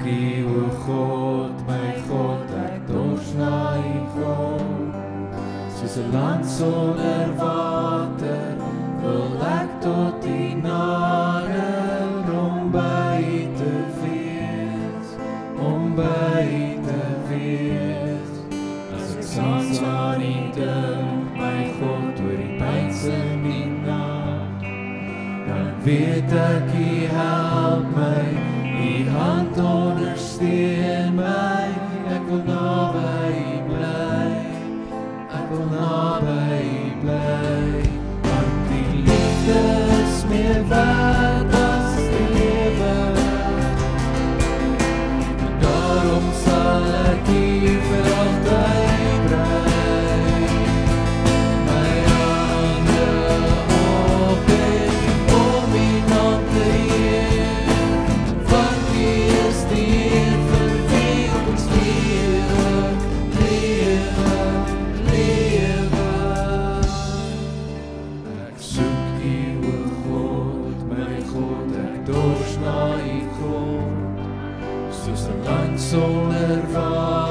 U, o God, ek dors na U God. Soos 'n land sonder water, wil ek tot U nader, om by U te wees, As ek soms aan U dink, my God, oor die pyns in die nag, dan weet ek U help my, U hand ondersteun my, ek wil naby U bly, want die liefde is meer werd as die lewe, en daarom sal ek U vir altyd brei, my hande ophef om U naam te eer, want U is die Heer vir wie ons lewe. Ek soek U, o God, my God, ek dors na U God, soos 'n land sonder water.